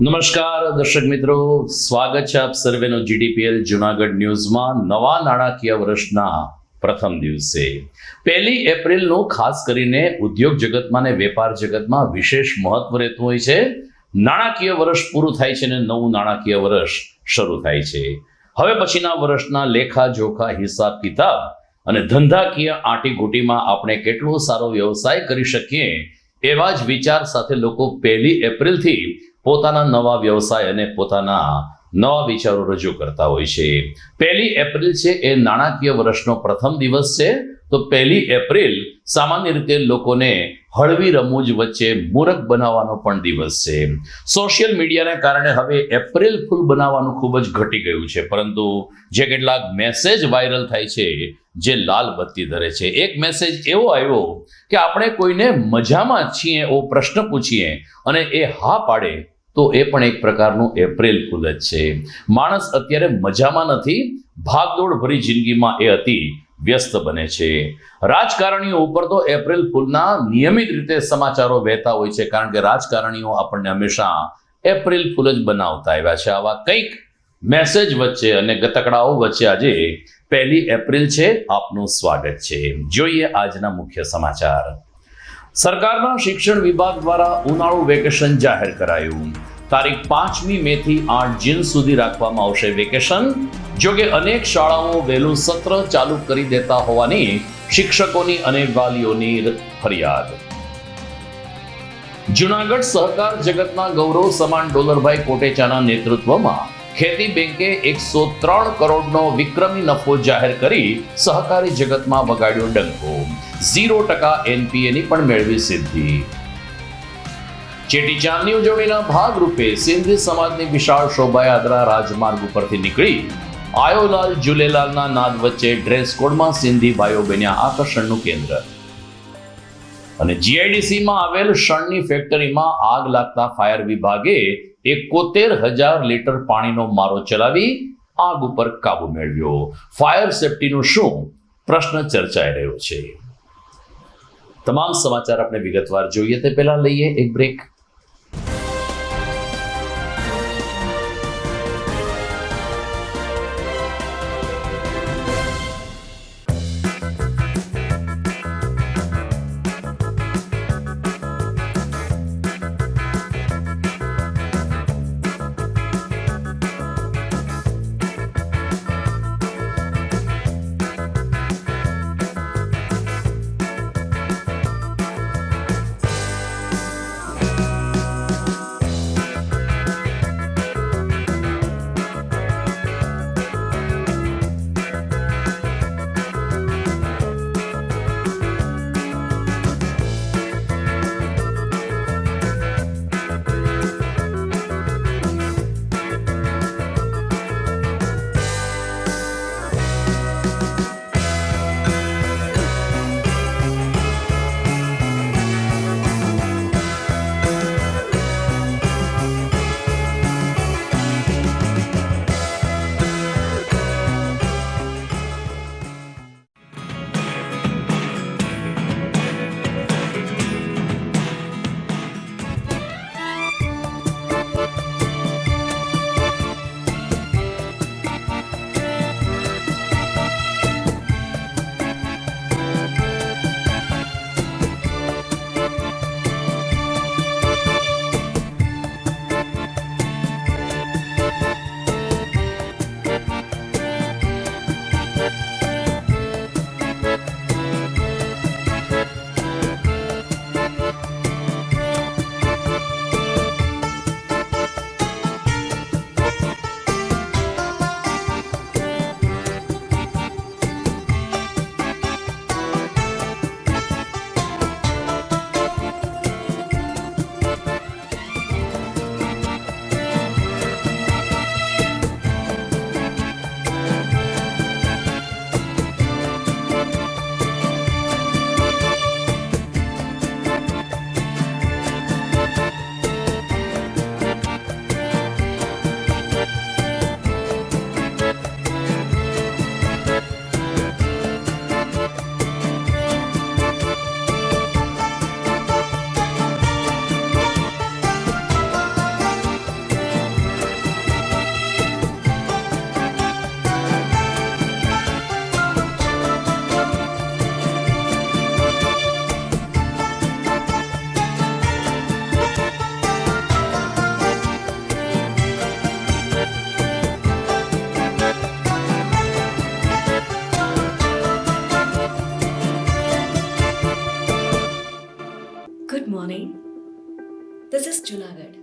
નમસ્કાર દર્શક મિત્રો, સ્વાગત છે આપ સર્વેનો જીડીપીએલ જુનાગઢ ન્યૂઝમાં નવા નાણાકીય વર્ષના પ્રથમ દિવસે 1 એપ્રિલનું ખાસ કરીને ઉદ્યોગ જગતમાં અને વેપાર જગતમાં વિશેષ મહત્વ રહેતું હોય છે. નાણાકીય વર્ષ પૂરું થાય છે અને નવું નાણાકીય વર્ષ શરૂ થાય છે. હવે પછીના વર્ષના લેખા જોખા હિસાબ કિતાબ અને ધંધાકીય આંટીઘૂંટીમાં આપણે કેટલો સારો વ્યવસાય કરી શકીએ એવા જ વિચાર સાથે લોકો 1 એપ્રિલથી પોતાના નવા વ્યવસાય અને પોતાના નવા વિચારો રજૂ કરતા હોય છે. 1 એપ્રિલ છે એ નાણાકીય વર્ષનો પ્રથમ દિવસ છે. તો 1 એપ્રિલ સામાન્ય રીતે લોકોને હળવી રમૂજ વચ્ચે મૂરખ બનાવવાનો પણ દિવસ છે. સોશિયલ મીડિયાને કારણે હવે એપ્રિલ ફૂલ બનાવવાનું ખૂબ જ ઘટી ગયું છે, પરંતુ જે કેટલાક મેસેજ વાયરલ થાય છે જે લાલ બત્તી ધરે છે. એક મેસેજ એવો આવ્યો કે આપણે કોઈને મજામાં છીએ એવો પ્રશ્ન પૂછીએ અને એ હા પાડે તો એ પણ એક પ્રકારનું એપ્રિલ ફૂલ જ છે. માણસ અત્યારે મજામાં નથી, ભાગદોડ ભરી જિંદગીમાં એ અતિ વ્યસ્ત બને છે. રાજકારણીઓ ઉપર તો એપ્રિલ ફૂલના નિયમિત રીતે સમાચારો વહેતા હોય છે, કારણ કે રાજકારણીઓ આપણને હંમેશા એપ્રિલ ફૂલ જ બનાવતા આવ્યા છે. આવા કંઈક મેસેજ વચ્ચે અને ગતકડાઓ વચ્ચે આજે 1 એપ્રિલ છે. આપનું સ્વાગત છે. જોઈએ આજના મુખ્ય સમાચાર. સરકારના શિક્ષણ વિભાગ દ્વારા ઉનાળુ વેકેશન જાહેર કરાયું. તારીખ 5મી મે થી 8 જૂન સુધી રાખવામાં આવશે વેકેશન. જોકે અનેક શાળાઓ વહેલું સત્ર ચાલુ કરી દેતા હોવાની શિક્ષકોની અને વાલીઓની ફરિયાદ. જુનાગઢ સહકાર જગતના ગૌરવ સમાન ડોલરભાઈ કોટેચાના નેતૃત્વમાં ખેતી બેંકે 103 કરોડનો વિક્રમી નફો જાહેર કરી સહકારી જગતમાં વગાડ્યો ડંકો. 0% NPA ની પણ મેળવી સિદ્ધિ. ચેટીચાંદની ઉજવણીના ભાગરૂપે સિંધી સમાજની વિશાળ શોભાયાત્રા રાજમાર્ગ ઉપરથી નીકળી આયોલાલ ઝૂલેલાલના નાદ વચ્ચે ડ્રેસ કોડમાં સિંધી ભાઈઓ બન્યા આકર્ષણનું કેન્દ્ર. અને જીઆઈડીસીમાં આવેલ શણની ફેક્ટરીમાં આગ લાગતા ફાયર વિભાગે 71,000 લીટર પાણીનો મારો ચલાવી આગ ઉપર કાબુ મેળવ્યો. ફાયર સેફટીનું શું પ્રશ્ન ચર્ચાઈ રહ્યો છે. તમામ સમાચાર આપણે વિગતવાર જોઈએ તે પહેલા લઈએ એક break. morning. This is Junagadh.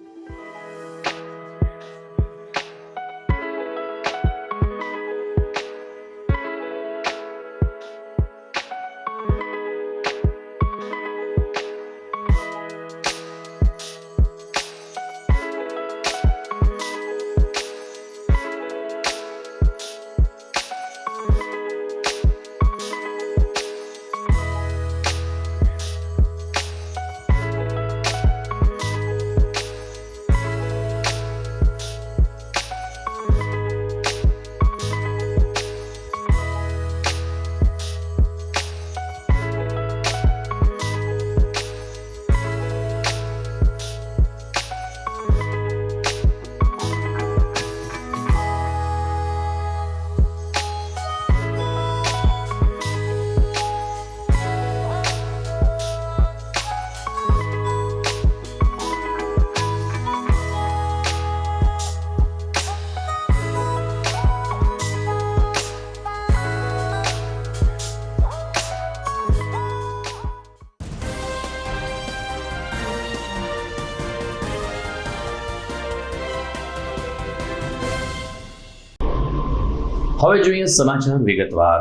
હવે જોઈએ સમાચાર વિગતવાર.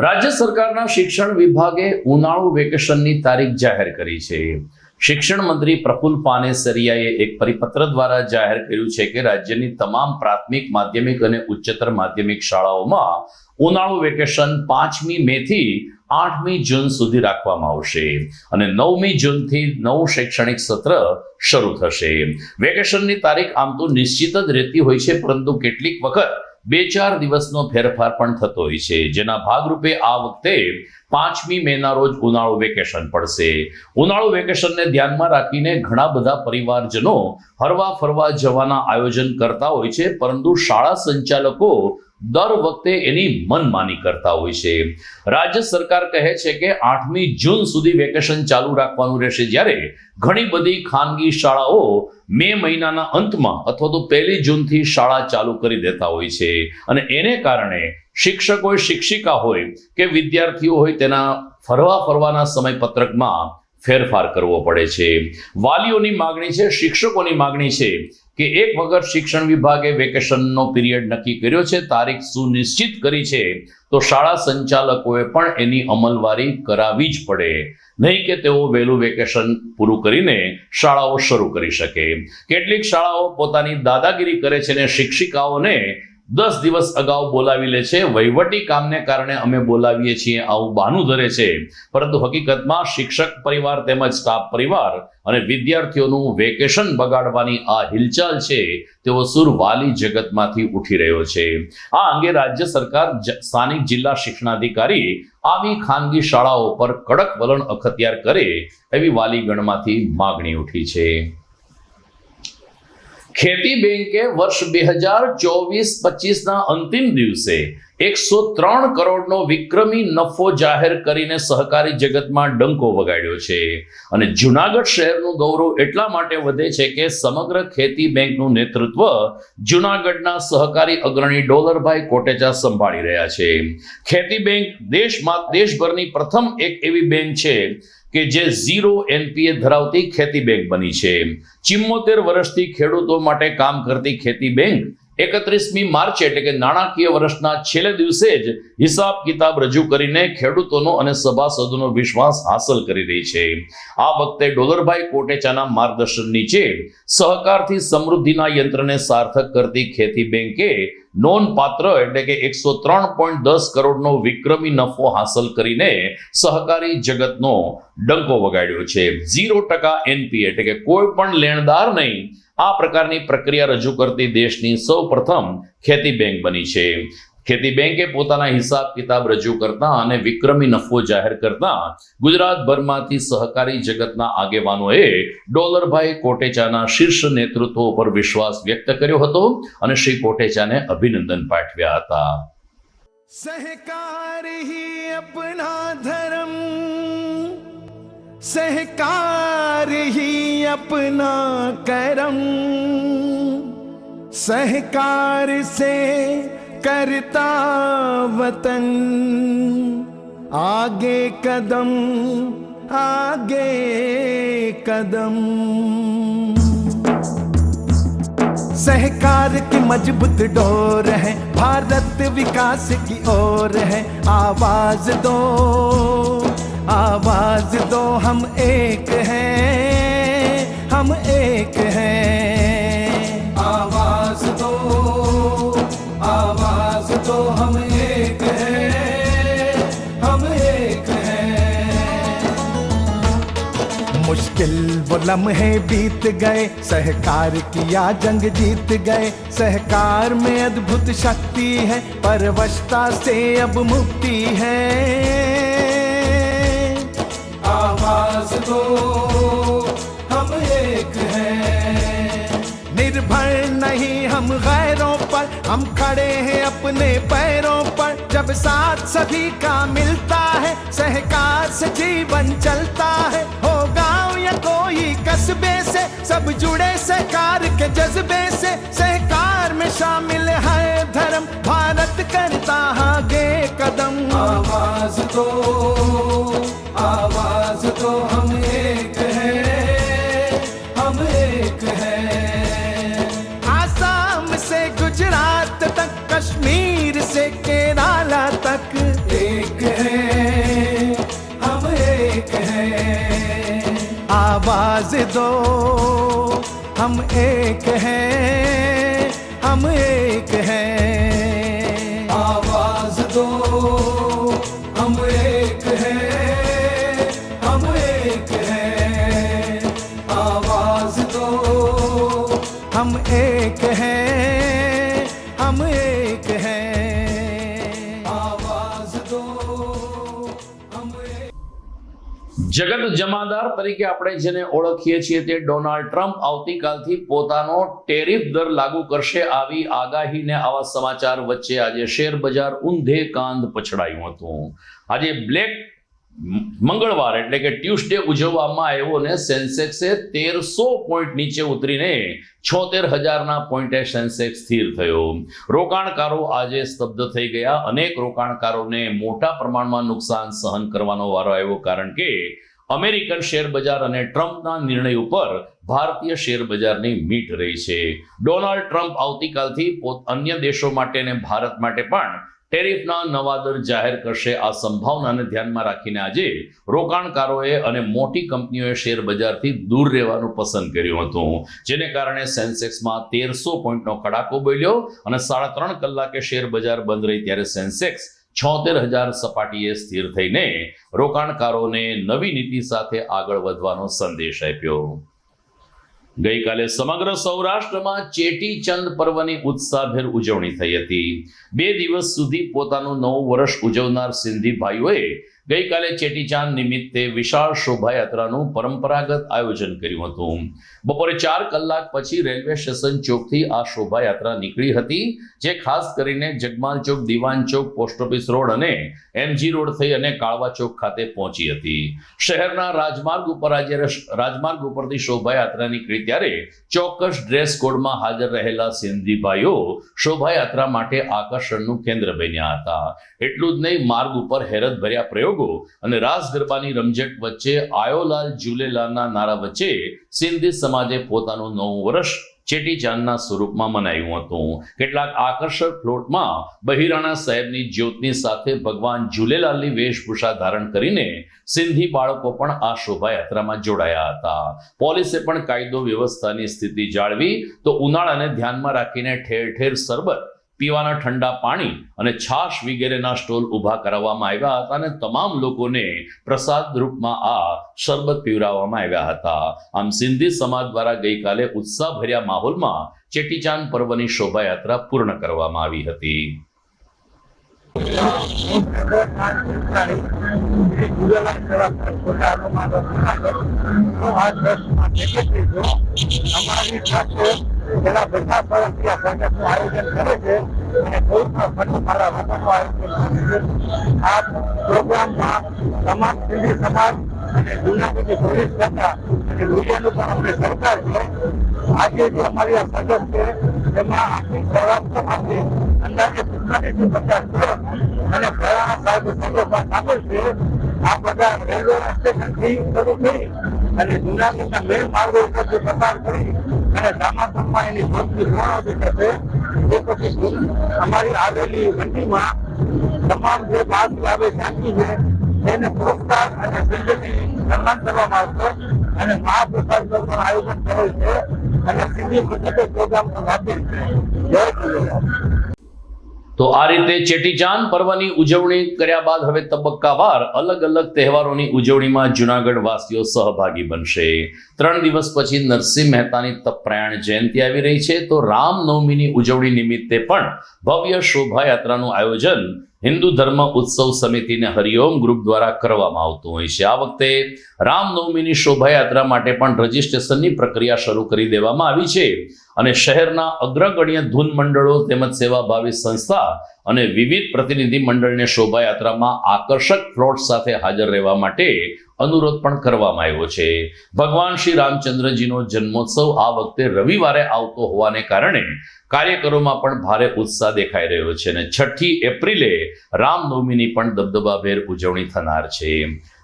રાજ્ય સરકારના શિક્ષણ વિભાગે ઉનાળુ વેકેશનની તારીખ જાહેર કરી છે. શિક્ષણ મંત્રી પ્રફુલ્લ પાનેસરિયાએ એક પરિપત્ર દ્વારા જાહેર કર્યું છે કે રાજ્યની તમામ પ્રાથમિક, માધ્યમિક અને ઉચ્ચતર માધ્યમિક શાળાઓમાં ઉનાળુ વેકેશન 5મી મે થી 8મી જૂન સુધી રાખવામાં આવશે અને 9મી જૂનથી નવું શૈક્ષણિક સત્ર શરૂ થશે. વેકેશનની તારીખ આમ તો નિશ્ચિત જ રહેતી હોય છે, પરંતુ કેટલીક વખત 2-4 દિવસનો ફેરફાર પણ થતો હોય છે, જેના ભાગરૂપે આ વખતે 5મી મેના રોજ ઉનાળુ વેકેશન પડશે. ઉનાળુ વેકેશનને ધ્યાનમાં રાખીને ઘણા બધા પરિવારજનો હરવા ફરવા જવાના આયોજન કરતા હોય છે, પરંતુ શાળા સંચાલકો દર વખતે એની મનમાની કરતા હોય છે. રાજ્ય સરકાર કહે છે કે 8મી જૂન સુધી વેકેશન ચાલુ રાખવાનું રહેશે, જ્યારે ઘણી બધી ખાનગી શાળાઓ મે મહિનાના અંતમાં અથવા તો 1 જૂનથી શાળા ચાલુ કરી દેતા હોય છે અને એને કારણે શિક્ષક હોય, શિક્ષિકા હોય કે વિદ્યાર્થીઓ હોય, તેના ફરવાના સમયપત્રકમાં ફેરફાર કરવો પડે છે. વાલીઓની માગણી છે, શિક્ષકોની માગણી છે કે એક વખત શિક્ષણ વિભાગે વેકેશનનો પીરિયડ નક્કી કર્યો છે, તારીખ સુનિશ્ચિત કરી છે, તો શાળા સંચાલકોએ પણ એની અમલવારી કરાવવી જ પડે, નહીં કે તેઓ વહેલું વેકેશન પૂરું કરીને શાળાઓ શરૂ કરી શકે. કેટલીક શાળાઓ પોતાની દાદાગીરી કરે છે અને શિક્ષિકાઓને 10 દિવસ અગાઉ બોલાવી લે છે. વહીવટી કામને કારણે અમે બોલાવીએ છીએ આવું બહાનું ધરે છે, પરંતુ હકીકતમાં શિક્ષક પરિવાર તેમજ સ્ટાફ પરિવાર અને વિદ્યાર્થીઓનું વેકેશન બગાડવાની આ હિલચાલ છે તેવો સૂર વાલી જગતમાંથી ઉઠી રહ્યો છે. આ અંગે રાજ્ય સરકાર, સ્થાનિક જિલ્લા શિક્ષણાધિકારી આવી ખાનગી શાળાઓ પર કડક વલણ અખત્યાર કરે એવી વાલીગણમાંથી માગણી ઉઠી છે. ખેતી બેંકે વર્ષ 2024-25ના અંતિમ દિવસે 103 કરોડનો વિક્રમી નફો જાહેર કરીને સહકારી જગતમાં ડંકો વગાડ્યો છે અને જુનાગઢ શહેરનું ગૌરવ એટલા માટે વધે છે કે સમગ્ર ખેતી બેંકનું નેતૃત્વ જુનાગઢના સહકારી અગ્રણી ડોલરભાઈ કોટેચા સંભાળી રહ્યા છે. ખેતી બેંક દેશભરની પ્રથમ એક એવી બેંક છે કે જે 0 NPA ધરાવતી ખેતી બેંક બની છે. 74 વર્ષથી ખેડૂતો માટે કામ કરતી ખેતી બેંક 31મી માર્ચ એટલે કે નાણાકીય વર્ષના છેલ્લે દિવસે જ હિસાબ કિતાબ રજૂ કરીને ખેડૂતોનો અને સભાસદોનો વિશ્વાસ હાંસલ કરી રહી છે. આ વખતે ડોલરભાઈ કોટેચાના માર્ગદર્શન નીચે સહકારથી સમૃદ્ધિના યંત્રને સાર્થક કરતી ખેતી બેંકે નોંધપાત્ર એટલે કે 103.10 કરોડનો વિક્રમી નફો હાંસલ કરીને સહકારી જગતનો ડંકો વગાડ્યો છે. 0% NPA એટલે કે કોઈ પણ લેણદાર નહીં, આ પ્રકારની પ્રક્રિયા રજૂ કરતી દેશની સૌપ્રથમ ખેતી બેંક બની છે. ખેતી બેંકે પોતાના હિસાબ કિતાબ રજૂ કરતા અને વિક્રમી નફો જાહેર કરતા ગુજરાતભરમાંથી સહકારી જગતના આગેવાનોએ ડોલરભાઈ કોટેચાના શીર્ષ નેતૃત્વ પર વિશ્વાસ વ્યક્ત કર્યો હતો અને શ્રી કોટેચાને અભિનંદન પાઠવ્યા હતા. सहकार ही अपना धर्म, सहकार ही अपना करम, सहकार से करता वतन आगे कदम आगे कदम। सहकार की मजबूत डोर है, भारत विकास की ओर है। आवाज दो हम एक हैं, हम एक हैं। आवाज दो हम एक हैं, हम एक हैं। मुश्किल वो लम्हे बीत गए, सहकार किया जंग जीत गए। सहकार में अद्भुत शक्ति है, परवशता से अब मुक्ति है। आवाज दो हम एक हैं। निर्भर नहीं हम गैरों पर, हम खड़े हैं अपने पैरों पर। जब साथ सभी का मिलता है, सहकार से जीवन चलता है। हो गांव या कोई कस्बे से, सब जुड़े सहकार के जज्बे से। सहकार में शामिल है धर्म, भारत करता आगे कदम। आवाज दो हम एक हैं, हम एक हैं। आसाम से गुजरात तक, कश्मीर से केरला तक, एक हैं, हम एक हैं। आवाज दो हम एक हैं, हम एक हैं। आवाज दो हम एक हैं, हम एक हैं। आवाज दो हम एक हैं, हम एक हैं। आवाज दो हम एक। જગત જમાદાર તરીકે આપણે જેને ઓળખીએ છીએ તે ડોનાલ્ડ ટ્રમ્પ આવતીકાલથી પોતાનો ટેરિફ દર લાગુ કરશે, આવી આગાહીને આવા સમાચાર વચ્ચે આજે શેર બજાર ઊંધે કાંધ પછડાયું હતું. આજે બ્લેક મંગળવાર એટલે કે ટ્યુઝડે ઉજવવામાં આવ્યો ને સેન્સેક્સે 1300 પોઈન્ટ નીચે ઉતરીને 76,000ના પોઈન્ટે સેન્સેક્સ સ્થિર થયો. રોકાણકારો આજે સ્તબ્ધ થઈ ગયા. અનેક રોકાણકારોને મોટા પ્રમાણમાં નુકસાન સહન કરવાનો વારો આવ્યો, કારણ કે અમેરિકન શેર બજાર અને ટ્રમ્પના નિર્ણય ઉપર ભારતીય શેર બજારની મીટ રહી છે. ડોનાલ્ડ ટ્રમ્પ આવતીકાલથી અન્ય દેશો માટે અને ભારત માટે પણ ટેરિફના નવા દર જાહેર કરશે. આ સંભાવનાને ધ્યાનમાં રાખીને આજે રોકાણકારોએ અને મોટી કંપનીઓએ શેર બજારથી દૂર રહેવાનું પસંદ કર્યું હતું, જેને કારણે સેન્સેક્સમાં 1300 પોઈન્ટનો કડાકો બોલ્યો અને 3.5 કલાકે શેર બજાર બંધ રહી ત્યારે સેન્સેક્સ 76,000 સપાટીએ સ્થિર થઈને રોકાણકારોને નવી નીતિ સાથે આગળ વધવાનો સંદેશ આપ્યો. ગઈકાલે સમગ્ર સૌરાષ્ટ્રમાં ચેટીચંદ પર્વની ઉત્સાહભેર ઉજવણી થઈ હતી. 2 દિવસ સુધી પોતાનું નવું વર્ષ ઉજવનાર સિંધી ભાઈઓએ ગઈકાલે ચેટીચાંદ નિમિત્તે વિશાળ શોભાયાત્રાનું પરંપરાગત આયોજન કર્યું હતું. બપોરે 4 કલાક પછી રેલવે સ્ટેશન ચોકથી આ શોભાયાત્રા નીકળી હતી, જે ખાસ કરીને જગમાલ ચોક, દિવાન ચોક, પોસ્ટ ઓફિસ રોડ અને એમજી રોડ થઈ અને કાળવા ચોક ખાતે પહોંચી હતી. શહેરના રાજમાર્ગ ઉપરથી શોભાયાત્રા નીકળી ત્યારે ચોક્કસ ડ્રેસ કોડમાં હાજર રહેલા સિંધી ભાઈઓ શોભાયાત્રા માટે આકર્ષણનું કેન્દ્ર બન્યા હતા. એટલું જ નહીં, માર્ગ ઉપર હેરત ભર્યા પ્રયોગો અને રાસ ગરબાની રમઝટ વચ્ચે આયોલાલ ઝૂલેલાલના નારા વચ્ચે સિંધી સમાજે પોતાનું નવું વર્ષ ચેટીચાંદના સ્વરૂપમાં મનાવ્યું હતું. કેટલાક આકર્ષક ફ્લોટમાં બહિરાણા સાહેબની જ્યોતની સાથે ભગવાન ઝૂલેલાલની વેશભૂષા ધારણ કરીને સિંધી બાળકો પણ આ શોભાયાત્રામાં જોડાયા હતા. પોલીસે પણ કાયદો વ્યવસ્થાની સ્થિતિ જાળવી તો ઉનાળાને ધ્યાનમાં રાખીને ઠેર ઠેર સરબત, પીવાના ઠંડા પાણી અને છાશ વગેરેના સ્ટોલ ઊભા કરાવવામાં આવ્યા હતા અને તમામ લોકોને પ્રસાદ રૂપમાં આ શરબત પીવડાવવામાં આવ્યા હતા. આમ સિંધી સમાજ દ્વારા ગઈકાલે ઉત્સાહભર્યા માહોલમાં ચેટીચાંદ પર્વની શોભાયાત્રા પૂર્ણ કરવામાં આવી હતી. જેના બધા વર્ષથી આ સંગઠનનું આયોજન કરે છે અને કોઈ પણ ફંડ મારા વગરનું આયોજન કરે છે. આ પ્રોગ્રામમાં તમામ સિંધી સમાજ અને જૂનાગઢની પોલીસ કરતા અને મીડિયાનું પણ આપણે સરકાર છે. આજે જે અમારી આ સજગ છે તેમાં આખી સૌરાષ્ટ્રમાંથી અંદાજે 50 કરોડ અને ઘણા સાહેબ સંગઠનમાં સામેલ છે. આ બધા રેલવે સ્ટેશનથી શરૂ કરી અને જૂનાગઢના મેન માર્ગો ઉપરથી પસાર કરી અને દામાસરમાં એની શોધની પૂર્ણાવતિ થશે. એ પછી અમારી આવેલી મંડીમાં તમામ જે બાદ આવે ઝાંકી છે એને પુરસ્કાર અને સિદ્ધિથી સન્માન કરવામાં આવશે અને મહાપ્રસાદનું પણ આયોજન કરેલ છે અને સીધી પદ્ધતિ પ્રોગ્રામ પણ આપેલ છે. જય ગુરુદેવ. તો આ રીતે ચેટીચાંદ પર્વની ઉજવણી કર્યા બાદ હવે તબક્કાવાર અલગ અલગ તહેવારોની ઉજવણીમાં જૂનાગઢ વાસીઓ સહભાગી બનશે. 3 દિવસ પછી નરસિંહ મહેતાની તપપ્રયાણ જયંતિ આવી રહી છે, તો રામનવમીની ઉજવણી નિમિત્તે પણ ભવ્ય શોભાયાત્રાનું આયોજન હિન્દુ ધર્મ ઉત્સવ સમિતિને હરિઓમ ગ્રુપ દ્વારા કરવામાં આવતું હોય છે. આ વખતે રામનવમીની શોભાયાત્રા માટે પણ રજીસ્ટ્રેશનની પ્રક્રિયા શરૂ કરી દેવામાં આવી છે અને શહેરના અગ્રગણ્ય ધૂન મંડળો તેમજ સેવાભાવી સંસ્થા અને વિવિધ પ્રતિનિધિ મંડળને શોભાયાત્રામાં આકર્ષક પ્લોટ સાથે હાજર રહેવા માટે અનુરોધ પણ કરવામાં આવ્યો છે. ભગવાન શ્રી રામચંદ્રજીનો જન્મોત્સવ આ વખતે રવિવારે આવતો હોવાને કારણે કાર્યકરોમાં પણ ભારે ઉત્સાહ દેખાઈ રહ્યો છે અને 6 એપ્રિલે રામનવમીની પણ દબદબાભેર ઉજવણી થનાર છે.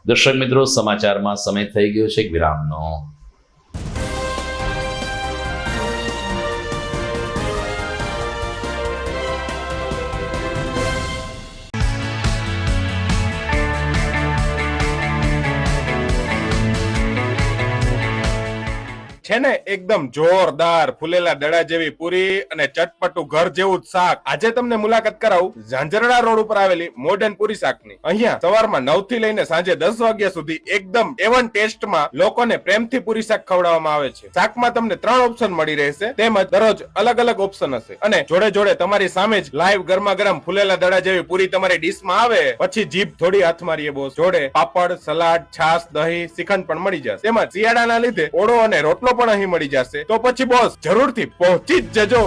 દર્શક મિત્રો, સમાચારમાં સમય થઈ ગયો છે વિરામનો. છે ને એકદમ જોરદાર ફૂલેલા દડા જેવી પૂરી અને ચટપટું ઘર જેવું જ શાક. આજે તમને મુલાકાત કરાવું ઝાંઝરડા રોડ ઉપર આવેલી મોડર્ન પૂરી શાકની. અહીંયા સવારમાં 9 થી લઈને સાંજે 10 વાગ્યા સુધી એકદમ એવન ટેસ્ટમાં લોકોને પ્રેમથી પૂરી શાક ખવડાવવામાં આવે છે. શાકમાં તમને 3 ઓપ્શન મળી રહેશે, તેમજ દરરોજ અલગ અલગ ઓપ્શન હશે અને જોડે જોડે તમારી સામે જ લાઈવ ગરમા ગરમ ફૂલેલા દડા જેવી પૂરી તમારી ડીશમાં આવે પછી જીભ થોડી હાથ મારીએ બોસ. જોડે પાપડ, સલાડ, છાશ, દહીં, શ્રીખંડ પણ મળી જશે. તેમજ શિયાળાના લીધે ઓળો અને રોટલો પણ અહીં મળી જશે. તો પછી બોસ જરૂરથી પહોંચી જ જજો.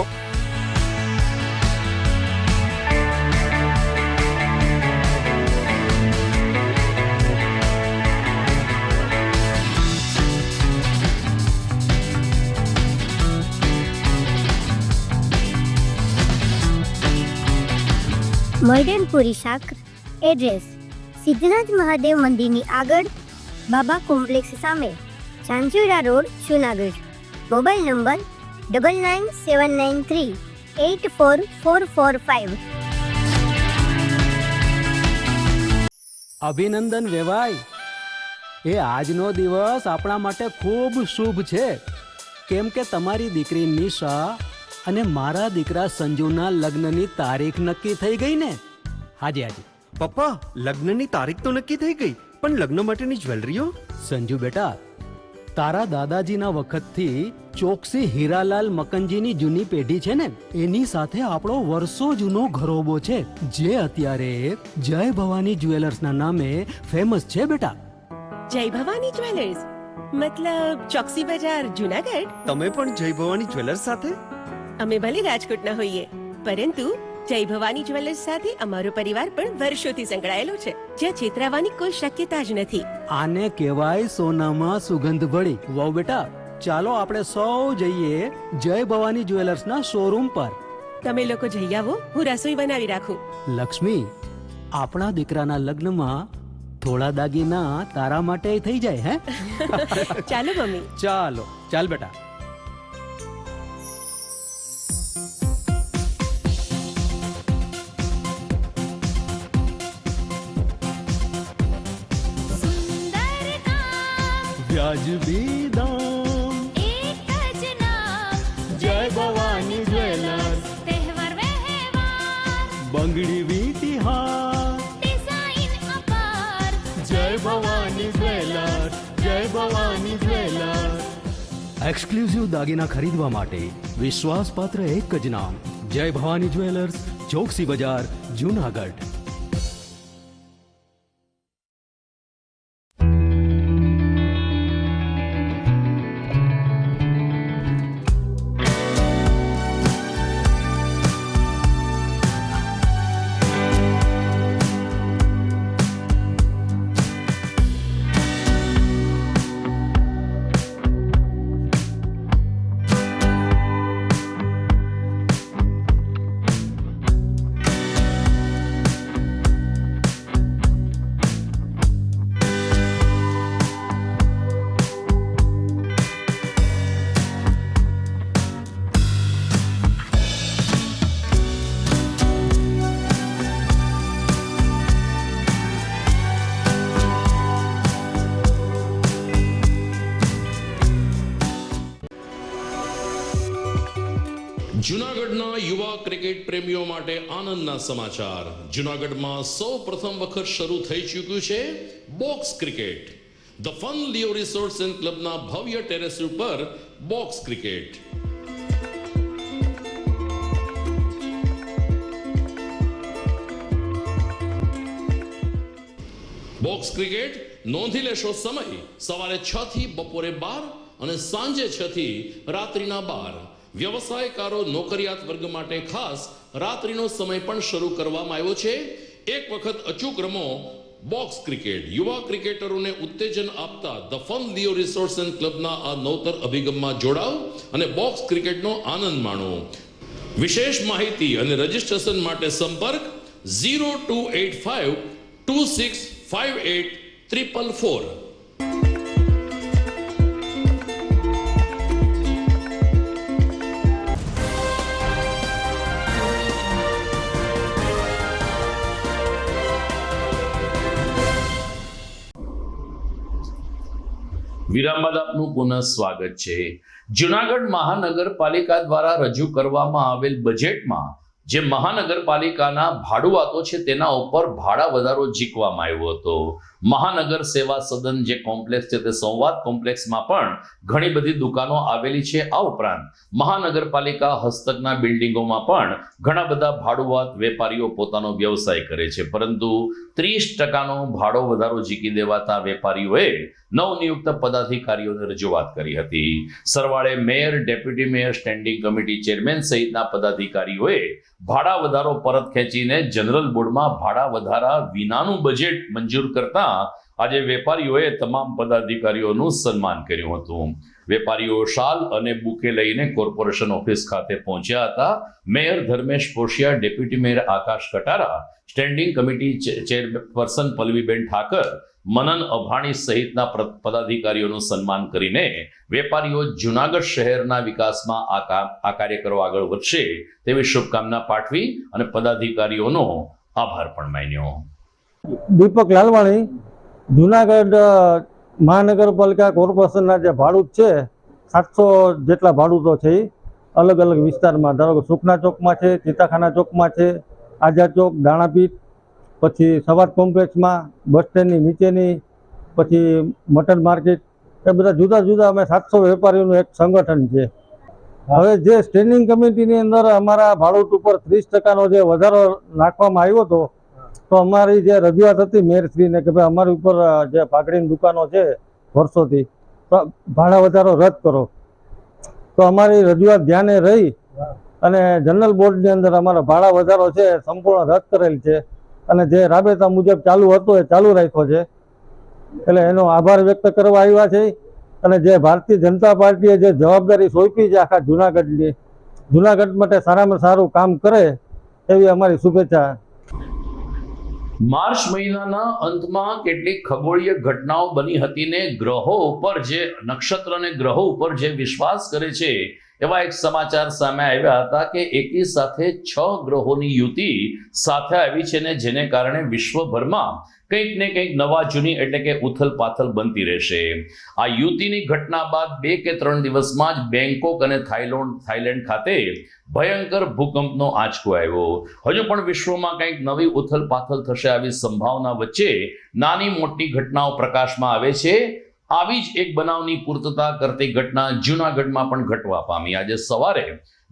મોડર્ન પૂરી શાક. એડ્રેસ સિદ્ધનાથ મહાદેવ મંદિરની આગળ, બાબા કોમ્પ્લેક્સ સામે, Zanzarda road, Junagadh. Mobile number 9979384445. અભિનંદન વેવાઈ, એ આજનો દિવસ આપણા માટે ખૂબ શુભ છે, કેમ કે તમારી દીકરી નિશા અને મારા દીકરા સંજુના લગ્નની તારીખ નક્કી થઈ ગઈ ને. હાજી હાજી પપ્પા, લગ્નની તારીખ તો નક્કી થઈ ગઈ, પણ લગ્ન માટેની જ્વેલરીઓ? સંજુ બેટા, તારા દાદાજીના વખતથી ચોકસી હીરાલાલ મકનજીની જૂની પેઢી છે ને, એની સાથે આપણો વર્ષો જૂનો ઘરોબો છે, જે અત્યારે જય ભવાની જ્વેલર્સના નામે ફેમસ છે બેટા. જય ભવાની જ્વેલર્સ મતલબ ચોકસી બજાર, જૂનાગઢ? તમે પણ જય ભવાની જ્વેલર્સ સાથે? અમે ભલે રાજકોટના હોઈએ, પરંતુ જય ભવાની જ્વેલર્સ સાથે અમારો પરિવાર પણ વર્ષોથી સંકળાયેલો છે, જ્યાં છેતરાવાની કોઈ શક્યતા જ નથી. આને કહેવાય સોનામાં સુગંધ ભળી. વાવ બેટા, ચાલો આપણે સૌ જઈએ જય ભવાની જ્વેલર્સના શોરૂમ પર. તમે લોકો જઈ આવો, હું રસોઈ બનાવી રાખું. લક્ષ્મી, આપણા દીકરાના લગ્નમાં થોડા દાગીના તારા માટે થઈ જાય. હે ચાલો મમ્મી. ચાલો ચાલ બેટા. વ્યાજબી દામ, એક જ નામ, જય ભવાની જ્વેલર્સ. તહેવાર વ્યવહાર, બંગડી વીટી હાર, ડિઝાઇન અપાર, જય ભવાની જ્વેલર્સ, જય ભવાની જ્વેલર્સ. એક્સક્લુઝિવ દાગીના ખરીદવા માટે વિશ્વાસપાત્ર એક જ નામ, જય ભવાની જ્વેલર્સ, ચોકસી બજાર, જૂનાગઢ. યુવા ક્રિકેટ પ્રેમીઓ માટે આનંદના સમાચાર. જૂનાગઢમાં સૌ પ્રથમ વખત શરૂ થઈ ચૂક્યું છે box cricket. The fun Leo resorts and ક્લબના ભવ્ય ટેરેસ ઉપર બોક્સ ક્રિકેટ. બોક્સ ક્રિકેટ નોંધી લેશો સમય સવારે 6 થી બપોરે 12 અને સાંજે 6 થી રાત્રિના 12. વ્યવસાયકારો નોકરિયાત વર્ગ માટે ખાસ રાત્રિનો સમય પણ શરૂ કરવામાં આવ્યો છે. એક વખત અચૂક રમો બોક્સ ક્રિકેટ. યુવા ક્રિકેટરોને ઉત્તેજન આપતા the fun Leo resorts and ક્લબના આ નવતર અભિગમમાં જોડાઓ અને બોક્સ ક્રિકેટનો આનંદ માણો. વિશેષ માહિતી અને રજીસ્ટ્રેશન માટે સંપર્ક 0285 2658 444. વિરામ બાદ આપનું પુનઃ સ્વાગત છે. જૂનાગઢ મહાનગરપાલિકા દ્વારા રજૂ કરવામાં આવેલ બજેટમાં જે મહાનગરપાલિકાના ભાડુઆતો છે તેના ઉપર ભાડા વધારો ઝીકવામાં આવ્યો હતો. મહાનગર સેવા સદન જે કોમ્પ્લેક્સ છે તે સંવાદ કોમ્પ્લેક્સમાં પણ ઘણી બધી દુકાનો આવેલી છે. આ ઉપરાંત મહાનગરપાલિકા હસ્તકના બિલ્ડિંગોમાં પણ ઘણા બધા ભાડુઆત વેપારીઓ પોતાનો વ્યવસાય કરે છે, પરંતુ 30% ભાડો વધારો ઝીકી દેવાતા વેપારીઓએ નવનિયુક્ત પદાધિકારીઓને રજૂઆત કરી હતી. સરવાળે mayor, deputy mayor, standing committee chairman સહિતના પદાધિકારીઓએ ભાડા વધારો પરત ખેંચીને જનરલ બોર્ડમાં ભાડા વધારા વિનાનું બજેટ મંજૂર કરતા આજે વેપારીઓએ તમામ પદાધિકારીઓનું સન્માન કર્યું હતું. વેપારીઓ શાલ અને બુકે લઈને કોર્પોરેશન ઓફિસ ખાતે પહોંચ્યા હતા. Mayor Dharmesh Poshiya, deputy mayor Akash Katara, standing committee chairperson Pallaviben Thakar, Manan Abhani સહિતના પદાધિકારીઓનું સન્માન કરીને વેપારીઓ જૂનાગઢ શહેરના વિકાસમાં આ કાર્યકરો આગળ વધશે તેવી શુભકામના પાઠવી અને પદાધિકારીઓનો આભાર પણ માન્યો. દીપક લાલવાણી, જુનાગઢ મહાનગરપાલિકા કોર્પોરેશનના જે ભાડૂત છે 700 જેટલા ભાડૂતો છે એ અલગ અલગ વિસ્તારમાં, ધારો કે સુખના ચોકમાં છે, ચિત્તાખાના ચોકમાં છે, આઝાદ ચોક, દાણાપીઠ, પછી સવાદ કોમ્પ્લેક્સમાં, બસ સ્ટેન્ડની નીચેની, પછી મટન માર્કેટ, એ બધા જુદા જુદા અમે 700 વેપારીઓનું એક સંગઠન છે. હવે જે સ્ટેન્ડિંગ કમિટીની અંદર અમારા ભાડૂત ઉપર 30%નો જે વધારો નાખવામાં આવ્યો હતો, તો અમારી જે રજૂઆત હતી મેયરશ્રીને કે ભાઈ અમારી ઉપર જે પાઘડીની દુકાનો છે વર્ષોથી, તો ભાડા વધારો રદ કરો. તો અમારી રજૂઆત ધ્યાને રહી અને જનરલ બોર્ડની અંદર અમારો ભાડા વધારો છે સંપૂર્ણ રદ કરેલ છે અને જે રાબેતા મુજબ ચાલુ હતો એ ચાલુ રાખ્યો છે. એટલે એનો આભાર વ્યક્ત કરવા આવ્યા છે. અને જે ભારતીય જનતા પાર્ટીએ જે જવાબદારી સોંપી છે આખા જૂનાગઢની, જૂનાગઢ માટે સારામાં સારું કામ કરે એવી અમારી શુભેચ્છા. માર્ચ મહિનાના અંતમાં કેટલીક ખગોળીય ઘટનાઓ બની હતી ને ગ્રહો ઉપર જે નક્ષત્ર અને ગ્રહો ઉપર જે વિશ્વાસ કરે છે એવા એક સમાચાર સામે આવ્યા હતા કે એકી સાથે 6 ગ્રહોની યુતિ સાથે આવી છે ને જેને કારણે વિશ્વભરમાં કંઈક ને કંઈક નવા જૂની એટલે કે ઉથલ પાથલ બનતી રહેશે. આ યુતિની ઘટના બાદ 2 કે 3 દિવસમાં જ બેંકોક અને થાઈલેન્ડ ખાતે ભયંકર ભૂકંપનો આંચકો આવ્યો. હજુ પણ વિશ્વમાં કંઈક નવી ઉથલ પાથલ થશે આવી સંભાવના વચ્ચે નાની મોટી ઘટનાઓ પ્રકાશમાં આવે છે. આવી જ એક બનાવની પૂર્તતા કરતી ઘટના જૂનાગઢમાં પણ ઘટવા પામી. આજે સવારે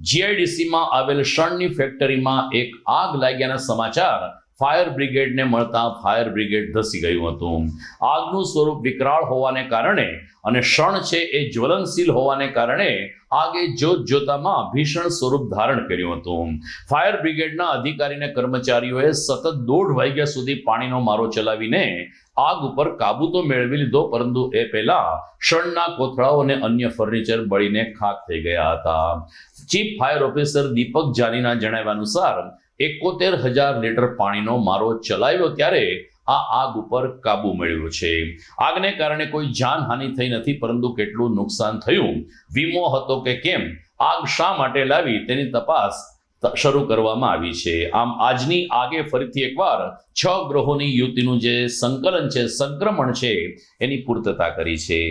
જીઆઈડીસીમાં આવેલ શણની ફેક્ટરીમાં એક આગ લાગ્યાના સમાચાર ફાયર બ્રિગેડને મળતા ફાયર બ્રિગેડ ધસી ગયું હતું. આગનું સ્વરૂપ વિકરાળ હોવાને કારણે અને શણ છે એ જ્વલનશીલ હોવાને કારણે આગે જોતામાં ભીષણ સ્વરૂપ ધારણ કર્યું હતું. ફાયર બ્રિગેડના અધિકારીને કર્મચારીઓએ સતત 1.5 વાગ્યા સુધી પાણીનો મારો ચલાવીને આગ ઉપર કાબુ તો મેળવી લીધો, પરંતુ એ પહેલા શણના કોથળાઓ અને અન્ય ફર્નિચર બળીને ખાક થઈ ગયા હતા. ચીફ ફાયર ઓફિસર દીપક જાનીના જણાવ્યા અનુસાર 71,000 લીટર પાણીનો મારો ચલાવ્યો ત્યારે આ આગ ઉપર કાબુ મેળવ્યો છે. આગને કારણે કોઈ જાનહાનિ થઈ નથી, પરંતુ કેટલું નુકસાન થયું, વીમો હતો કે કેમ, આગ શા માટે લાવી તેની તપાસ શરૂ કરવામાં આવી છે. આમ આજની આગે ફરીથી એકવાર 6 ગ્રહોની યુતિનું જે સંકલન છે, સંક્રમણ છે, એની પૂર્તતા કરી છે.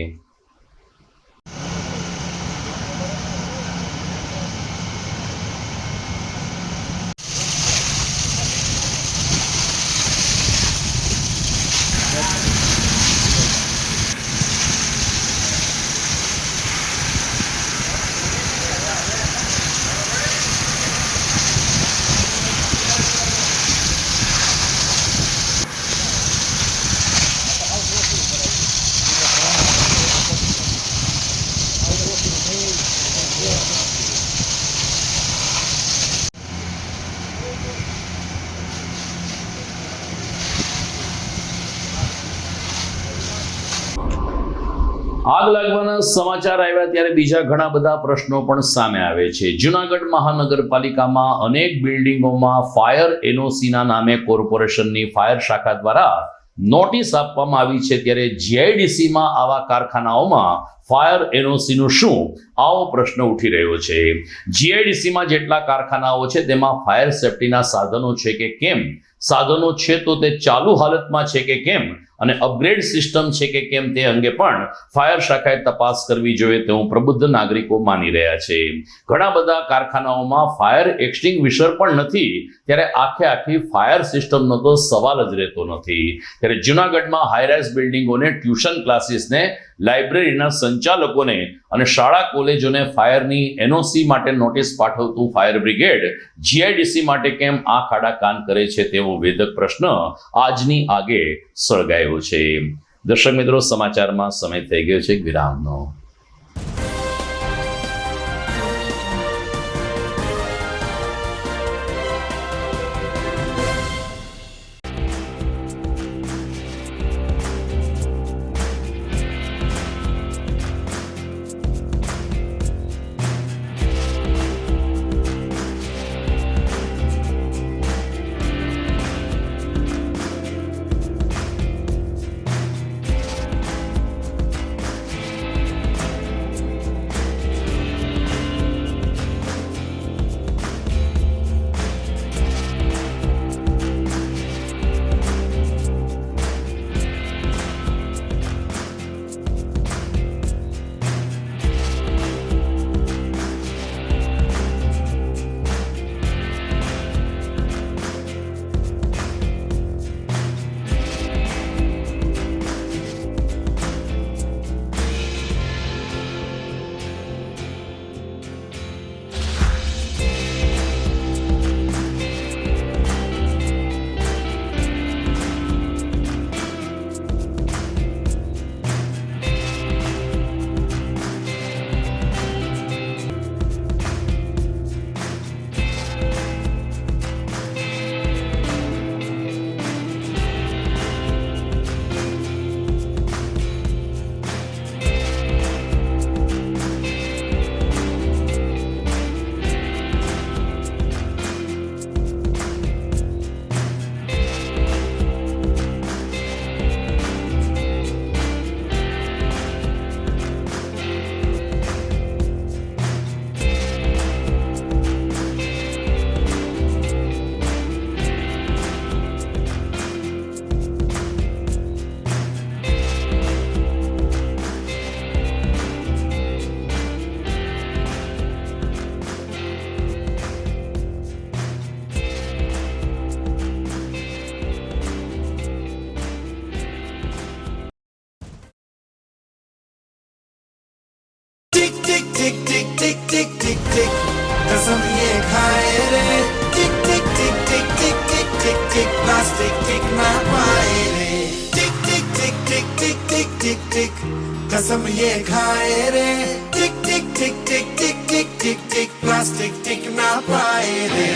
આગ લાગવાના સમાચાર આવ્યા ત્યારે બીજા ઘણા બધા પ્રશ્નો પણ સામે આવે છે. જૂનાગઢ મહાનગરપાલિકામાં અનેક બિલ્ડિંગોમાં ફાયર એનઓસીના નામે કોર્પોરેશનની ફાયર શાખા દ્વારા નોટિસ આપવામાં આવી છે. ત્યારે જીઆઈડીસીમાં આવા કારખાનાઓમાં ફાયર એનઓસીનું શું, આવો પ્રશ્ન ઉઠી રહ્યો છે. જીઆઈડીસીમાં જેટલા કારખાનાઓ છે તેમાં ફાયર સેફટીના સાધનો છે કે કેમ, સાધનો છે તો તે ચાલુ હાલતમાં છે કે કેમ, અને અપગ્રેડ સિસ્ટમ છે કે કેમ તે અંગે પણ ફાયર શાખાએ તપાસ કરવી જોઈએ તેવું પ્રબુદ્ધ નાગરિકો માની રહ્યા છે. ઘણા બધા કારખાનાઓમાં ફાયર એક્સટિંગ્વિશર પણ નથી, ત્યારે આખી ફાયર સિસ્ટમનો તો સવાલ જ રહેતો નથી. ત્યારે જૂનાગઢમાં હાઈરાઇઝ બિલ્ડિંગોને, ટ્યુશન ક્લાસીસને, લાઇબ્રેરીના સંચાલકોને અને શાળા કોલેજોને ફાયરની એનઓસી માટે નોટિસ પાઠવતું ફાયર બ્રિગેડ જીઆઈડીસી માટે કેમ આંખ આડા કાન કરે છે તેવો વેધક પ્રશ્ન આજની આગે સળગાયો છે. દર્શક મિત્રો, સમાચારમાં સમય થઈ ગયો છે વિરામનો. टिक टिक टिक टिक टिक टिक टिक टिक कसम ये खाए रे टिक टिक टिक टिक टिक टिक टिक टिक प्लास्टिक टिक ना पाए रे टिक टिक टिक टिक टिक टिक टिक टिक कसम ये खाए रे टिक टिक टिक टिक टिक टिक टिक टिक प्लास्टिक टिक ना पाए रे.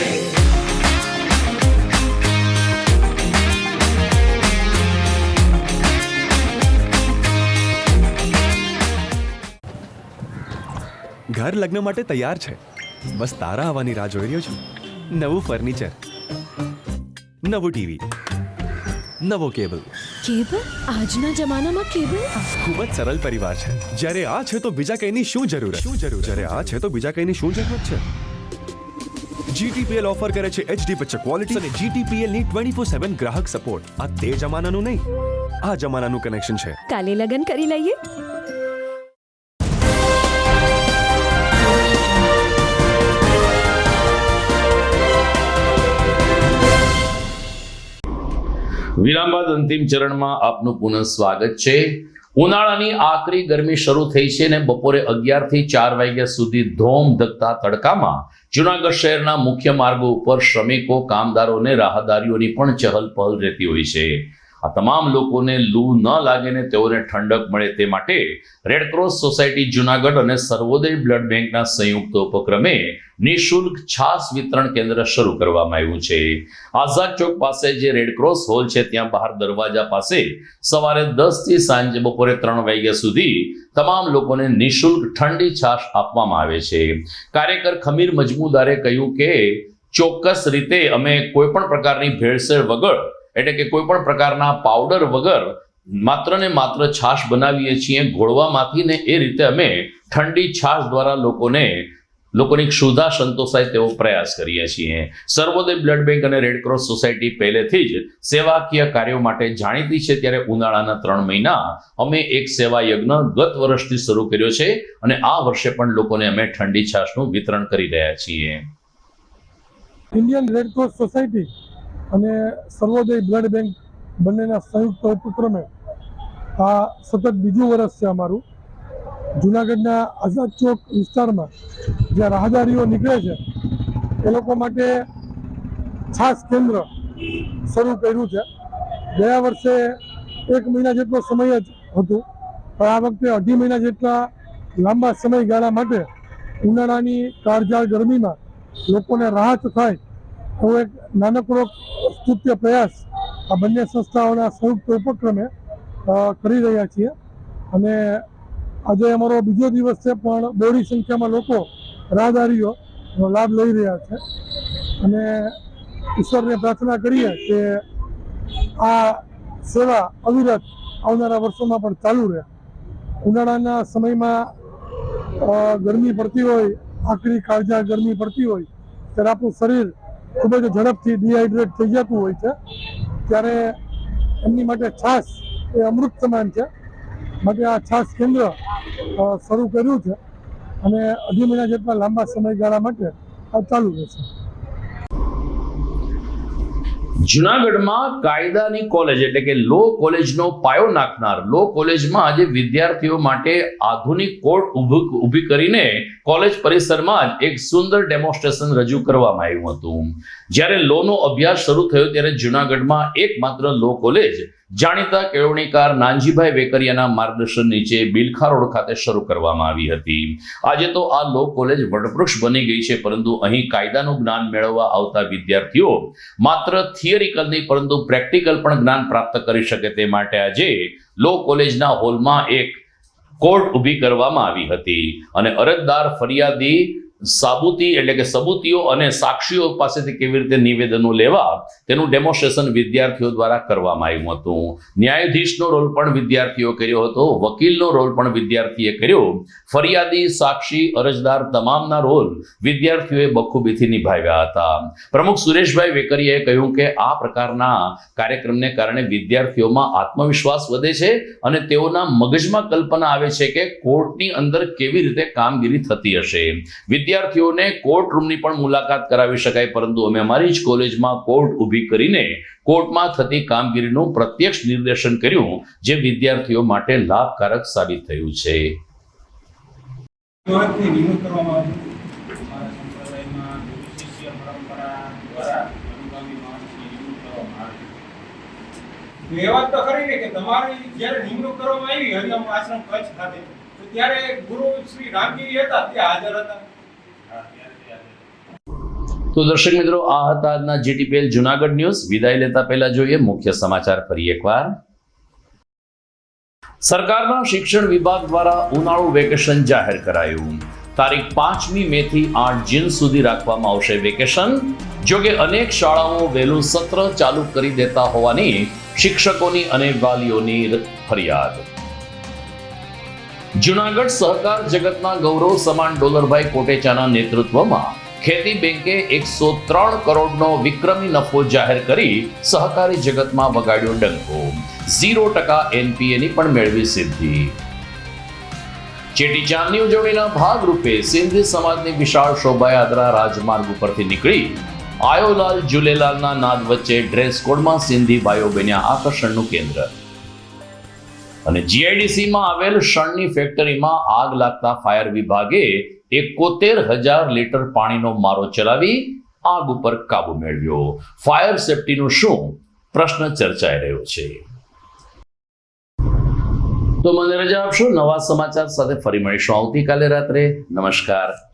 ઘર લગ્ન માટે તૈયાર છે, બસ તારા આવવાની રાહ જોઈ રહ્યો છું. નવું ફર્નિચર, નવું ટીવી, નવો કેબલ. કેબલ? આજના જમાનામાં કેબલ? ખૂબ જ સરળ પરિવાર છે. જ્યારે આ છે તો બીજા કઈની શું જરૂરત? જ્યારે આ છે તો બીજા કઈની શું જરૂરત છે? GTPL ઓફર કરે છે HD પિક્ચર ક્વોલિટી અને GTPL ની 24/7 ગ્રાહક સપોર્ટ. આ તે જમાનાનું નહીં, આ જમાનાનું કનેક્શન છે. કાલે લગન કરી લઈએ. વિરામ બાદ અંતિમ ચરણમાં આપનું પુનઃ સ્વાગત છે. ઉનાળાની આકરી ગરમી શરૂ થઈ છે અને બપોરે 11 થી 4 વાગ્યા સુધી ધોમધકતા તડકામાં જૂનાગઢ શહેરના મુખ્ય માર્ગો ઉપર શ્રમિકો, કામદારો અને રાહદારીઓની પણ ચહલ પહલ રહેતી હોય છે. આ તમામ લોકોને લૂ ન લાગે ને તેઓને ઠંડક મળે તે માટે રેડક્રોસ સોસાયટી જુનાગઢ અને સર્વોદય બ્લડ બેંકના સંયુક્ત ઉપક્રમે નિઃશુલ્ક છાસ વિતરણ કેન્દ્ર શરૂ કરવામાં આવ્યું છે. આઝાદ ચોક પાસે જે રેડક્રોસ હોલ છે ત્યાં બહાર દરવાજા પાસે સવારે 10 થી સાંજે બપોરે 3 વાગ્યા સુધી તમામ લોકોને નિઃશુલ્ક ઠંડી છાશ આપવામાં આવે છે. કાર્યકર ખમીર મજમુદારે કહ્યું કે ચોક્કસ રીતે અમે કોઈ પણ પ્રકારની ભેળસેળ વગર એટલે કે કોઈ પણ પ્રકારના પાવડર વગર માત્ર ને માત્ર છાશ બનાવીએ છીએ ઘોળવામાંથી ને એ રીતે અમે ઠંડી છાશ દ્વારા લોકોની ક્ષુધા સંતોષાય તેવો પ્રયાસ કરીએ છીએ. સર્વોદય બ્લડ બેંક અને રેડક્રોસ સોસાયટી પહેલેથી જ સેવાકીય કાર્યો માટે જાણીતી છે, ત્યારે ઉનાળાના 3 મહિના અમે એક સેવા યજ્ઞ ગત વર્ષથી શરૂ કર્યો છે અને આ વર્ષે પણ લોકોને અમે ઠંડી છાશનું વિતરણ કરી રહ્યા છીએ. ઇન્ડિયન રેડક્રોસ સોસાયટી અને સર્વોદય બ્લડ બેંક બંનેના સંયુક્ત ઉપક્રમે આ સતત બીજું વર્ષ છે અમારું. જૂનાગઢના આઝાદ ચોક વિસ્તારમાં જ્યાં રાહદારીઓ નીકળે છે એ લોકો માટે છાસ કેન્દ્ર શરૂ કર્યું છે. ગયા વર્ષે 1 મહિના જેટલો સમય જ હતું, પણ આ વખતે 2.5 મહિના જેટલા લાંબા સમયગાળા માટે ઉનાળાની કાળઝાળ ગરમીમાં લોકોને રાહત થાય એવો એક નાનકડો સ્તુત્ય પ્રયાસ આ બંને સંસ્થાઓના સંયુક્ત ઉપક્રમે કરી રહ્યા છીએ. અને આજે અમારો બીજો દિવસ છે, પણ બહોળી સંખ્યામાં લોકો રાહદારીઓનો લાભ લઈ રહ્યા છે અને ઈશ્વરને પ્રાર્થના કરીએ કે આ સેવા અવિરત આવનારા વર્ષોમાં પણ ચાલુ રહે. ઉનાળાના સમયમાં ગરમી પડતી હોય, આકરી કાળઝાળ ગરમી પડતી હોય ત્યારે આપણું શરીર ખૂબ જ ઝડપથી ડિહાઇડ્રેટ થઈ જતું હોય છે, ત્યારે એમની માટે છાશ એ અમૃત સમાન છે. માટે આ છાસ કેન્દ્ર શરૂ કર્યું છે અને 2.5 મહિના જેટલા લાંબા સમયગાળા માટે આ ચાલુ રહેશે. જુનાગઢમાં કાયદાની કોલેજ એટલે કે લો કોલેજનો પાયો નાખનાર લો કોલેજમાં આજે વિદ્યાર્થીઓ માટે આધુનિક કોર્ટ ઊભી કરીને કોલેજ પરિસરમાં જ એક સુંદર ડેમોન્સ્ટ્રેશન રજૂ કરવામાં આવ્યું હતું. જ્યારે લોનો અભ્યાસ શરૂ થયો ત્યારે જુનાગઢમાં એકમાત્ર લો કોલેજ જાણીતા કેળવણીકાર નાનજીભાઈ વેકરિયાના માર્ગદર્શન નીચે બિલખા રોડ ખાતે શરૂ કરવામાં આવી હતી. આજે તો આ લો કોલેજ વટવૃક્ષ બની ગઈ છે, પરંતુ અહીં કાયદાનું જ્ઞાન મેળવવા આવતા વિદ્યાર્થીઓ માત્ર થિયરિકલ નહીં પરંતુ પ્રેક્ટિકલ પણ જ્ઞાન પ્રાપ્ત કરી શકે તે માટે આજે લો કોલેજના હોલમાં એક કોર્ટ ઊભી કરવામાં આવી હતી અને અરજદાર ફરિયાદી સાબુતી એટલે કે સબૂતીઓ અને સાક્ષીઓ પાસેથી કેવી રીતે નિવેદનો લેવા તેનું ડેમોન્સ્ટ્રેશન વિદ્યાર્થીઓ દ્વારા કરવામાં આવ્યું હતું. ન્યાયાધીશનો રોલ પણ વિદ્યાર્થીઓ કર્યો હતો, વકીલનો રોલ પણ વિદ્યાર્થીએ કર્યો, ફરિયાદી, સાક્ષી, અરજદાર તમામના રોલ વિદ્યાર્થીઓએ બખૂબીથી નિભાવ્યા હતા. પ્રમુખ સુરેશભાઈ વેકરિયાએ કહ્યું કે આ પ્રકારના કાર્યક્રમને કારણે વિદ્યાર્થીઓમાં આત્મવિશ્વાસ વધે છે અને તેઓના મગજમાં કલ્પના આવે છે કે કોર્ટની અંદર કેવી રીતે કામગીરી થતી હશે. વિદ્યાર્થીઓને કોર્ટ રૂમની પણ મુલાકાત કરાવી શકાય, પરંતુ અમે અમારી જ કોલેજમાં કોર્ટ ઊભી કરીને કોર્ટમાં થતી કામગીરીનું પ્રત્યક્ષ નિર્દેશન કર્યું, જે વિદ્યાર્થીઓ માટે લાભકારક સાબિત થયું છે. એ વાત તો ખરી ને કે તમારી જ્યારે નિમણૂક કરવામાં આવી હરિયમ આશ્રમ કચ્છ ખાતે, તો ત્યારે ગુરુ શ્રી રામગીરી હતા, ત્યાં હાજર હતા. તો દર્શક મિત્રો, આ હતા આજના જીટીપીએલ જુનાગઢ ન્યૂઝ. વિદાય લેતા પહેલા જોઈએ મુખ્ય સમાચાર ફરી એકવાર. સરકારના શિક્ષણ વિભાગ દ્વારા ઉનાળુ વેકેશન જાહેર કરાયું. તારીખ 5મી મે થી 8 જૂન સુધી રાખવામાં આવશે વેકેશન. જોકે અનેક શાળાઓ વહેલું સત્ર ચાલુ કરી દેતા હોવાની શિક્ષકોની અને વાલીઓની ફરિયાદ. જુનાગઢ સહકાર જગતના ગૌરવ સમાન ડોલરભાઈ કોટેચાના નેતૃત્વમાં ખેતી બેંકે 103 કરોડનો વિક્રમી નફો જાહેર કરી સહકારી જગતમાં વગાડ્યો ડંકો. 0% એનપીએની પણ મેળવી સિદ્ધિ. ચેટીચાંદની ઉજવણીના ભાગરૂપે સિંધી સમાજની વિશાળ શોભાયાત્રા રાજમાર્ગ ઉપરથી નીકળી આયોલાલ ઝૂલેલાલના નાદ વચ્ચે ડ્રેસ કોડમાં સિંધી ભાઈઓ બન્યા આકર્ષણનું કેન્દ્ર. અને જીઆઈડીસીમાં આવેલ શણની ફેક્ટરીમાં આગ લાગતા ફાયર વિભાગે 71,000 લીટર પાણીનો મારો ચલાવી આગ ઉપર કાબુ મેળવ્યો. ફાયર સેફટીનું શું પ્રશ્ન ચર્ચાઈ રહ્યો છે. તો મને રજા આપશો. નવા સમાચાર સાથે ફરી મળીશું આવતીકાલે રાત્રે. નમસ્કાર.